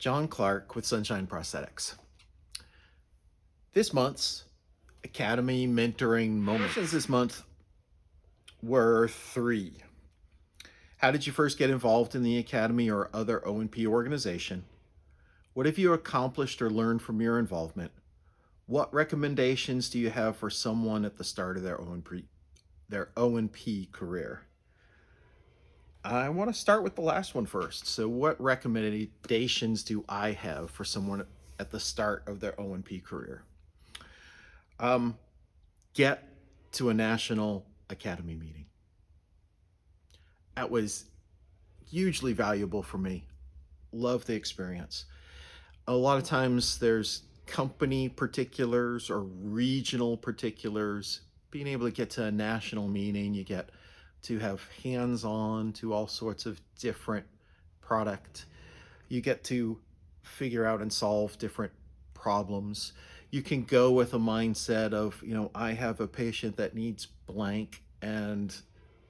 John Clark with Sunshine Prosthetics. This month's Academy Mentoring Moments this month were 3. How did you first get involved in the Academy or other O&P organization? What have you accomplished or learned from your involvement? What recommendations do you have for someone at the start of their O&P career? I want to start with the last one first. So what recommendations do I have for someone at the start of their O&P career? Get to a national academy meeting. That was hugely valuable for me. Love the experience. A lot of times there's company particulars or regional particulars. Being able to get to a national meeting, you get to have hands-on to all sorts of different product. You get to figure out and solve different problems. You can go with a mindset of, I have a patient that needs blank, and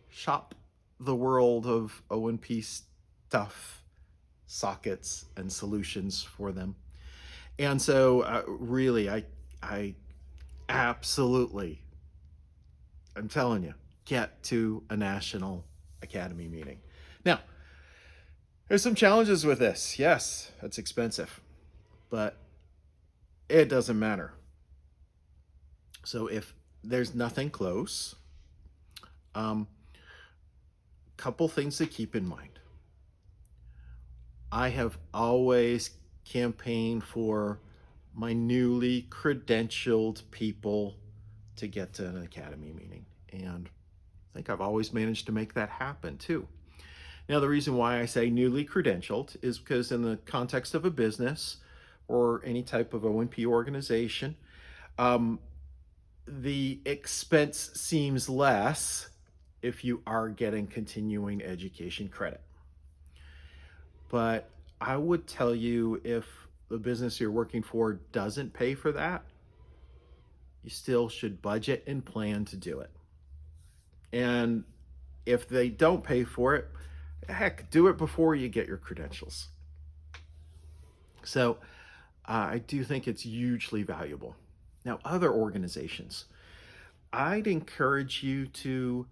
shop the world of O&P stuff, sockets, and solutions for them. And so really, I absolutely, I'm telling you, get to a national academy meeting. Now, there's some challenges with this. Yes, it's expensive, but it doesn't matter. So if there's nothing close, couple things to keep in mind. I have always campaigned for my newly credentialed people to get to an academy meeting, and I think I've always managed to make that happen too. Now, the reason why I say newly credentialed is because in the context of a business or any type of O&P organization, the expense seems less if you are getting continuing education credit. But I would tell you, if the business you're working for doesn't pay for that, you still should budget and plan to do it. And if they don't pay for it, heck, do it before you get your credentials. So I do think it's hugely valuable. Now, other organizations, I'd encourage you to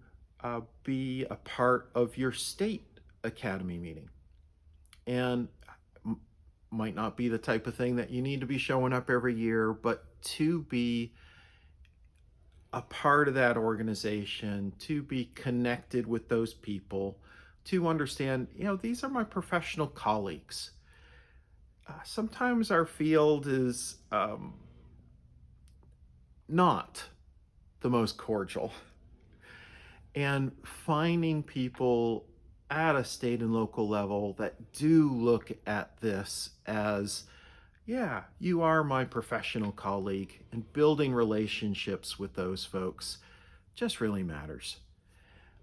be a part of your state academy meeting. And might not be the type of thing that you need to be showing up every year, but to be a part of that organization, to be connected with those people, to understand, these are my professional colleagues. Sometimes our field is not the most cordial. And finding people at a state and local level that do look at this as, yeah, you are my professional colleague, and building relationships with those folks just really matters.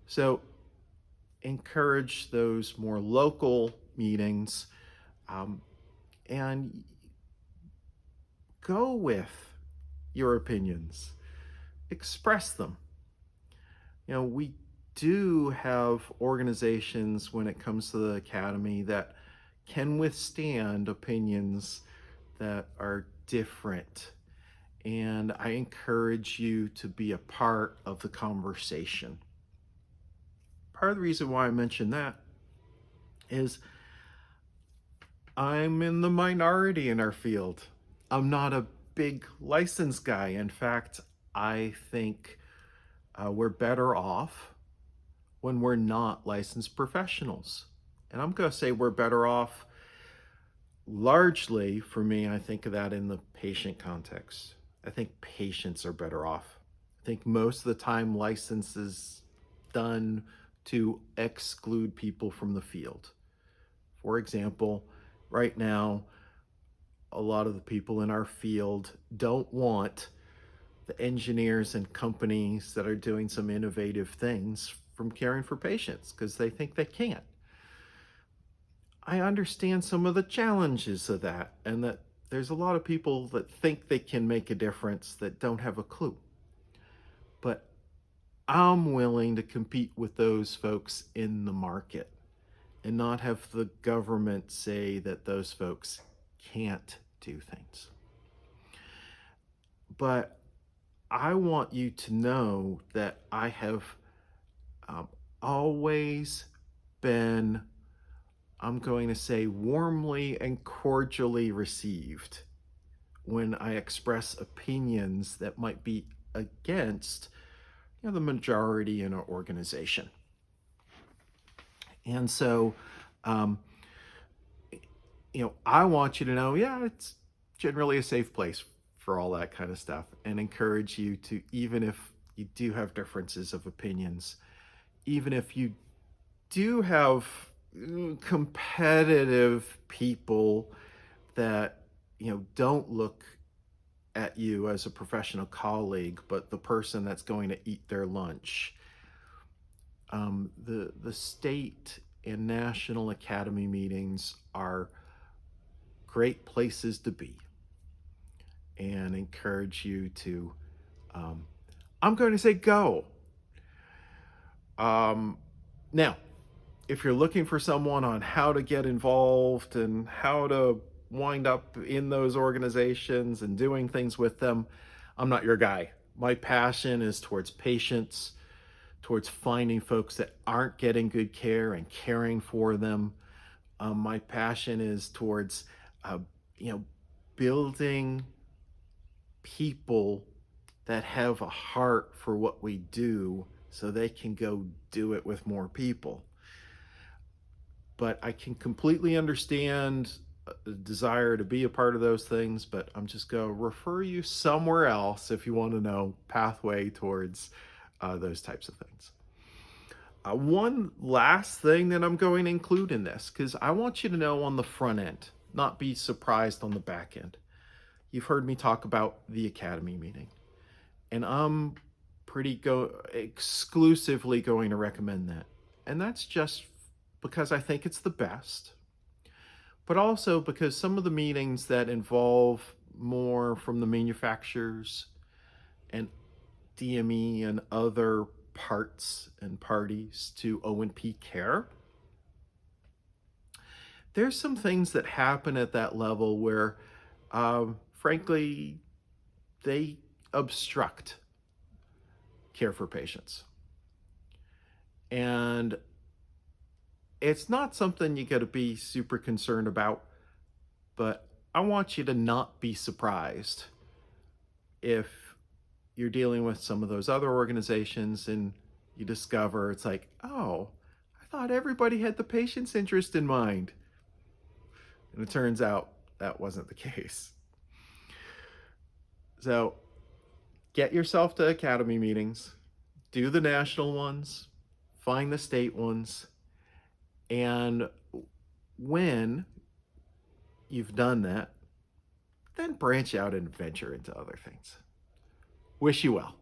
So encourage those more local meetings, and go with your opinions. Express them. We do have organizations when it comes to the academy that can withstand opinions that are different. And I encourage you to be a part of the conversation. Part of the reason why I mention that is I'm in the minority in our field. I'm not a big license guy. In fact, I think we're better off when we're not licensed professionals. And I'm going to say we're better off largely, for me, I think of that in the patient context. I think patients are better off. I think most of the time license is done to exclude people from the field. For example, right now, a lot of the people in our field don't want the engineers and companies that are doing some innovative things from caring for patients because they think they can't. I understand some of the challenges of that, and that there's a lot of people that think they can make a difference that don't have a clue. But I'm willing to compete with those folks in the market and not have the government say that those folks can't do things. But I want you to know that I have um, always been, I'm going to say, warmly and cordially received when I express opinions that might be against the majority in our organization. And so, um, I want you to know, yeah, it's generally a safe place for all that kind of stuff, and encourage you to, even if you do have differences of opinions, even if you do have competitive people that, don't look at you as a professional colleague, but the person that's going to eat their lunch. The state and national academy meetings are great places to be, and encourage you to, um, I'm going to say, go. Um, Now, if you're looking for someone on how to get involved and how to wind up in those organizations and doing things with them, I'm not your guy. My passion is towards patients, towards finding folks that aren't getting good care and caring for them. My passion is towards, uh, you know, building people that have a heart for what we do so they can go do it with more people. But I can completely understand the desire to be a part of those things, but I'm just going to refer you somewhere else if you want to know pathway towards those types of things. One last thing that I'm going to include in this, because I want you to know on the front end, not be surprised on the back end. You've heard me talk about the academy meeting, and I'm exclusively going to recommend that. And that's just because I think it's the best, but also because some of the meetings that involve more from the manufacturers and DME and other parts and parties to O&P care, there's some things that happen at that level where, frankly, they obstruct care for patients. And it's not something you got to be super concerned about, but I want you to not be surprised if you're dealing with some of those other organizations and you discover it's like, oh, I thought everybody had the patient's interest in mind. And it turns out that wasn't the case. So get yourself to academy meetings, do the national ones, find the state ones, and when you've done that, then branch out and venture into other things. Wish you well.